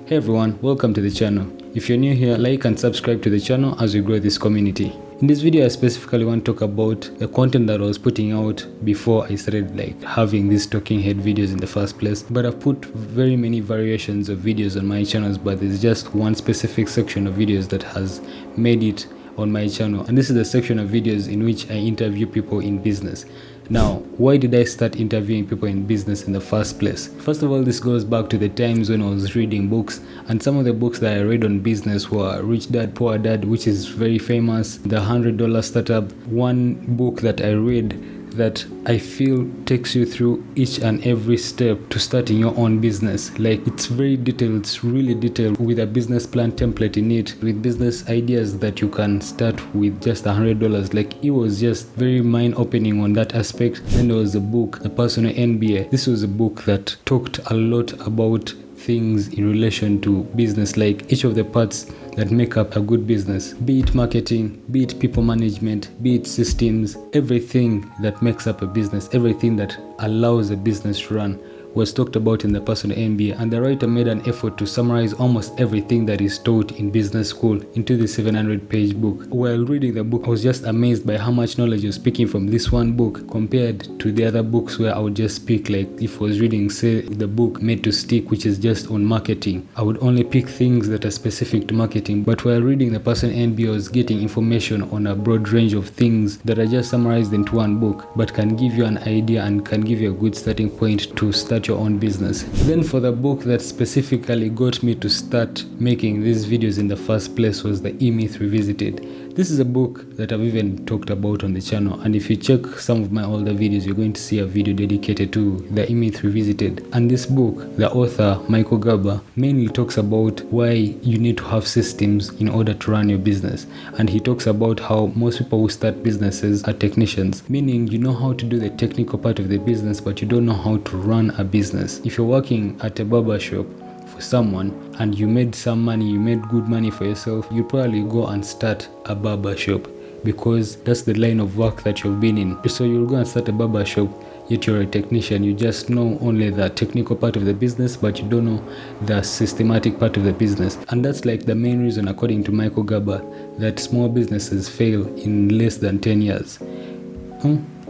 Hey everyone, welcome to the channel. If you're new here, like and subscribe to the channel as we grow this community. In this video, I specifically want to talk about the content that I was putting out before I started having these talking head videos in the first place. But I've put very many variations of videos on my channels, but there's just one specific section of videos that has made it on my channel, and this is the section of videos in which I interview people in business. Now, why did I start interviewing people in business in the first place? First of all, this goes back to the times when I was reading books, and some of the books that I read on business were Rich Dad Poor Dad, which is very famous, The $100 Startup. One book that I read that I feel takes you through each and every step to starting your own business. It's very detailed, it's really detailed, with a business plan template in it, with business ideas that you can start with just $100. It was just very mind-opening on that aspect. Then there was a book, The Personal MBA. This was a book that talked a lot about things in relation to business, like each of the parts that make up a good business, be it marketing, be it people management, be it systems. Everything that makes up a business, everything that allows a business to run, was talked about in The Personal MBA, and the writer made an effort to summarize almost everything that is taught in business school into the 700-page book. While reading the book, I was just amazed by how much knowledge I was speaking from this one book compared to the other books where I would just speak, if I was reading, say, the book Made to Stick, which is just on marketing. I would only pick things that are specific to marketing, but while reading The Personal MBA, I was getting information on a broad range of things that are just summarized into one book, but can give you an idea and can give you a good starting point to start your own business. Then for the book that specifically got me to start making these videos in the first place was The E-Myth Revisited. This is a book that I've even talked about on the channel, and if you check some of my older videos, you're going to see a video dedicated to The E-Myth Revisited. And this book, the author, Michael Gerber, mainly talks about why you need to have systems in order to run your business. And he talks about how most people who start businesses are technicians, meaning you know how to do the technical part of the business, but you don't know how to run a business. If you're working at a barber shop for someone and you made some money, you made good money for yourself, you probably go and start a barber shop because that's the line of work that you've been in. So you'll go and start a barber shop, yet you're a technician. You just know only the technical part of the business, but you don't know the systematic part of the business. And that's the main reason, according to Michael Gerber, that small businesses fail in less than 10 years.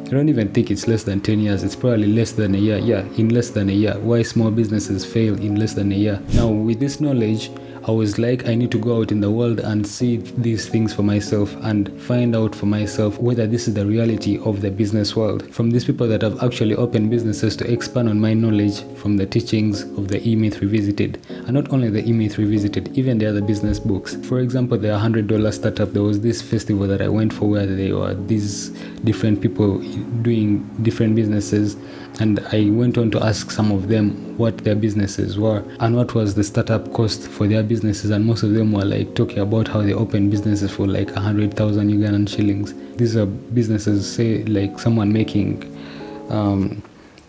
I don't even think it's less than 10 years. It's probably less than a year. Yeah, in less than a year. Why small businesses fail in less than a year. Now, with this knowledge, I was I need to go out in the world and see these things for myself and find out for myself whether this is the reality of the business world. From these people that have actually opened businesses to expand on my knowledge from the teachings of the E-Myth Revisited. And not only the E-Myth Revisited, even the other business books. For example, the $100 Startup, there was this festival that I went for where there were these different people doing different businesses, and I went on to ask some of them what their businesses were and what was the startup cost for their businesses, and most of them were talking about how they opened businesses for 100,000 Ugandan shillings. These are businesses, say someone making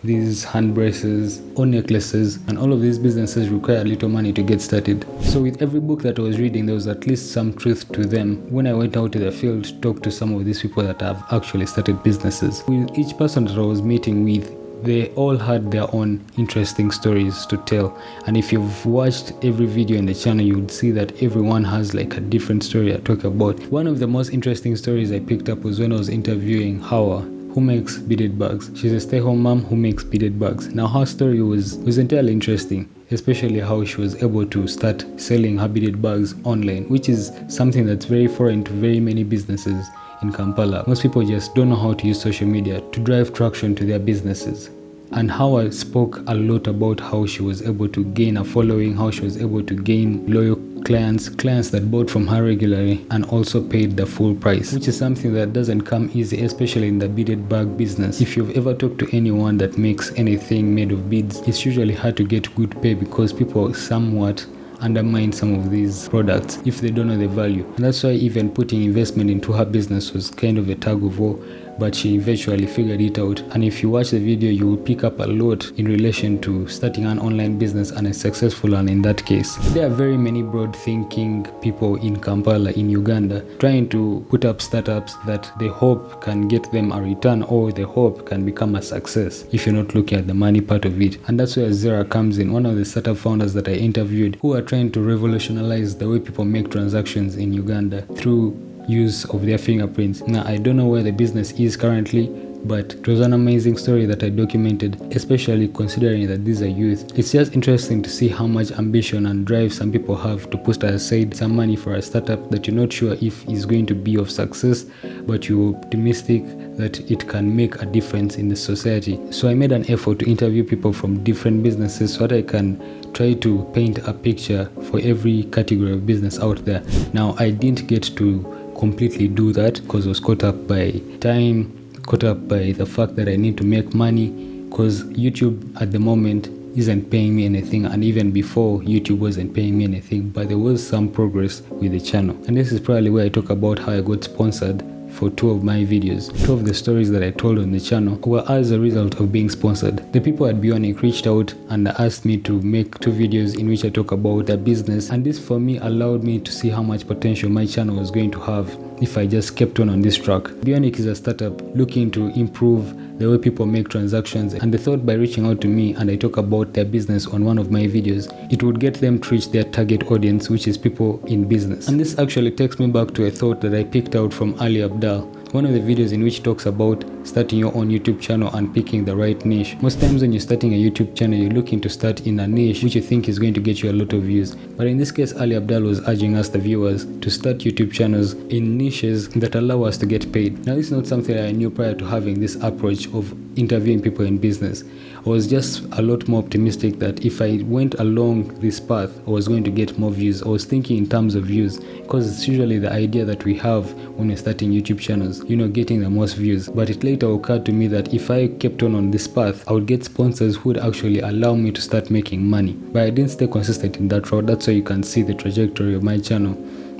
these hand braces or necklaces, and all of these businesses require a little money to get started. So with every book that I was reading, there was at least some truth to them. When I went out to the field to talk to some of these people that have actually started businesses, with each person that I was meeting with, they all had their own interesting stories to tell. And if you've watched every video in the channel, you would see that everyone has a different story I talk about. One of the most interesting stories I picked up was when I was interviewing Hawa, who makes beaded bags. She's a stay-home mom who makes beaded bags. Now her story was entirely interesting, especially how she was able to start selling her beaded bags online, which is something that's very foreign to very many businesses in Kampala. Most people just don't know how to use social media to drive traction to their businesses. And Hawa spoke a lot about how she was able to gain a following, how she was able to gain loyal clients that bought from her regularly and also paid the full price, which is something that doesn't come easy, especially in the beaded bag business. If you've ever talked to anyone that makes anything made of beads, it's usually hard to get good pay because people somewhat undermine some of these products if they don't know the value. And that's why even putting investment into her business was kind of a tug of war, but she eventually figured it out. And if you watch the video, you will pick up a lot in relation to starting an online business and a successful one in that case. There are very many broad thinking people in Kampala, in Uganda, trying to put up startups that they hope can get them a return, or they hope can become a success if you're not looking at the money part of it. And that's where Zera comes in, one of the startup founders that I interviewed, who are trying to revolutionize the way people make transactions in Uganda through use of their fingerprints. Now, I don't know where the business is currently, but it was an amazing story that I documented, especially considering that these are youth. It's just interesting to see how much ambition and drive some people have to put aside some money for a startup that you're not sure if is going to be of success, but you're optimistic that it can make a difference in the society. So I made an effort to interview people from different businesses so that I can try to paint a picture for every category of business out there. Now, I didn't get to completely do that because I was caught up by time, caught up by the fact that I need to make money, because YouTube at the moment isn't paying me anything, and even before YouTube wasn't paying me anything, but there was some progress with the channel. And this is probably where I talk about how I got sponsored for 2 of my videos. 2 of the stories that I told on the channel were as a result of being sponsored. The people at Bionic reached out and asked me to make 2 videos in which I talk about their business, and this for me allowed me to see how much potential my channel was going to have if I just kept on this track. Bionic is a startup looking to improve the way people make transactions, and they thought by reaching out to me and I talk about their business on one of my videos, it would get them to reach their target audience, which is people in business. And this actually takes me back to a thought that I picked out from Ali Abdaal, one of the videos in which he talks about starting your own YouTube channel and picking the right niche. Most times when you're starting a YouTube channel, you're looking to start in a niche which you think is going to get you a lot of views. But in this case, Ali Abdaal was urging us, the viewers, to start YouTube channels in niches that allow us to get paid. Now, this is not something I knew prior to having this approach of interviewing people in business. I was just a lot more optimistic that if I went along this path, I was going to get more views. I was thinking in terms of views, because it's usually the idea that we have when we're starting YouTube channels, getting the most views. But it later occurred to me that if I kept on this path, I would get sponsors who would actually allow me to start making money. But I didn't stay consistent in that route. That's why you can see the trajectory of my channel.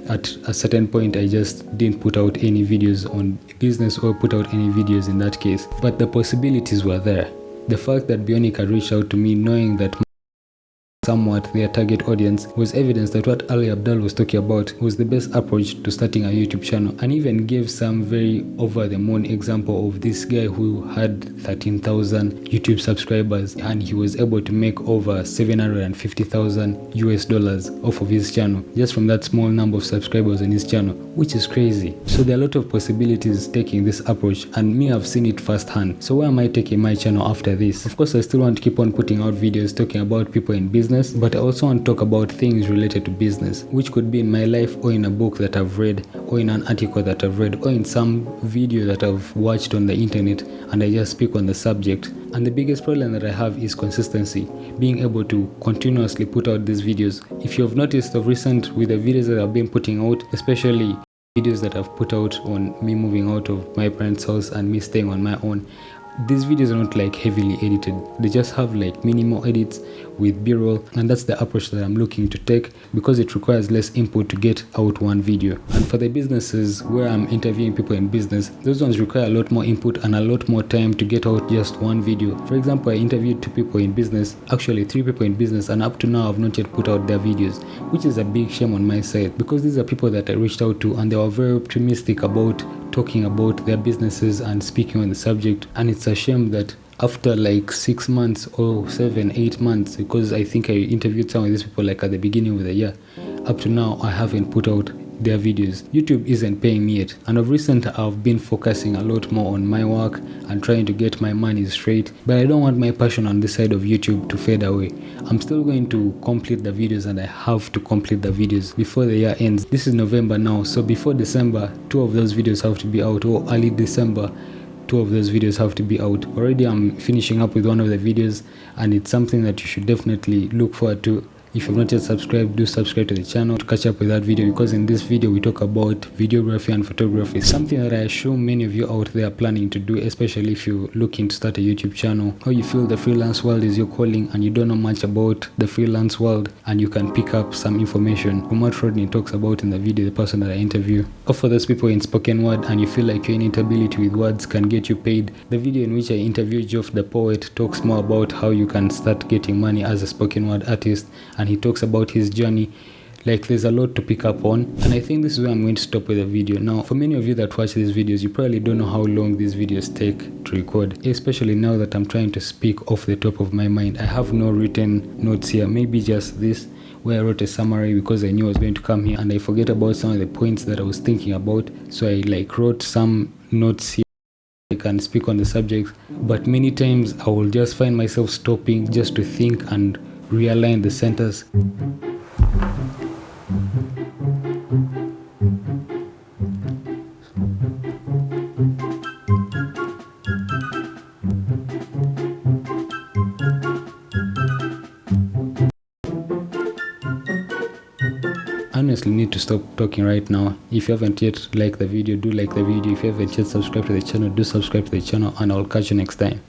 At a certain point, I just didn't put out any videos on business or put out any videos in that case. But the possibilities were there. The fact that Bionic had reached out to me knowing that somewhat their target audience was evidence that what Ali Abdaal was talking about was the best approach to starting a YouTube channel, and even gave some very over the moon example of this guy who had 13,000 YouTube subscribers and he was able to make over $750,000 US off of his channel just from that small number of subscribers on his channel, which is crazy. So there are a lot of possibilities taking this approach, and me, I've seen it firsthand. So where am I taking my channel after this? Of course, I still want to keep on putting out videos talking about people in business, but I also want to talk about things related to business, which could be in my life or in a book that I've read or in an article that I've read or in some video that I've watched on the internet, and I just speak on the subject. And the biggest problem that I have is consistency, being able to continuously put out these videos. If you have noticed of recent with the videos that I've been putting out, especially videos that I've put out on me moving out of my parents' house and me staying on my own, these videos are not like heavily edited. They just have like minimal edits with b-roll, and that's the approach that I'm looking to take because it requires less input to get out one video. And for the businesses where I'm interviewing people in business, those ones require a lot more input and a lot more time to get out just one video. For example, I interviewed 2 people in business, actually 3 people in business, and up to now I've not yet put out their videos, which is a big shame on my side because these are people that I reached out to and they were very optimistic about talking about their businesses and speaking on the subject. And it's a shame that after like 6 months or 7-8 months, because I think I interviewed some of these people like at the beginning of the year, up to now I haven't put out their videos. YouTube isn't paying me yet, and of recent I've been focusing a lot more on my work and trying to get my money straight, but I don't want my passion on this side of YouTube to fade away. I'm still going to complete the videos, and I have to complete the videos before the year ends. This is November now, so before December 2 of those videos have to be out, or early December 2 of those videos have to be out. Already I'm finishing up with one of the videos, and it's something that you should definitely look forward to If you've not yet subscribed, do subscribe to the channel to catch up with that video, because in this video we talk about videography and photography, something that I assume many of you out there are planning to do, especially if you're looking to start a YouTube channel, or you feel the freelance world is your calling and you don't know much about the freelance world and you can pick up some information from what Rodney talks about in the video, the person that I interview. Or for those people in spoken word and you feel like your inability with words can get you paid, the video in which I interview Geoff the Poet talks more about how you can start getting money as a spoken word artist, and he talks about his journey. Like, there's a lot to pick up on, and I think this is where I'm going to stop with the video. Now, for many of you that watch these videos, you probably don't know how long these videos take to record, especially now that I'm trying to speak off the top of my mind. I have no written notes here, maybe just this where I wrote a summary because I knew I was going to come here and I forget about some of the points that I was thinking about, so I wrote some notes here. I can speak on the subject, but many times I will just find myself stopping just to think and realign the sentence. I honestly need to stop talking right now. If you haven't yet liked the video, do like the video. If you haven't yet subscribed to the channel, do subscribe to the channel, and I'll catch you next time.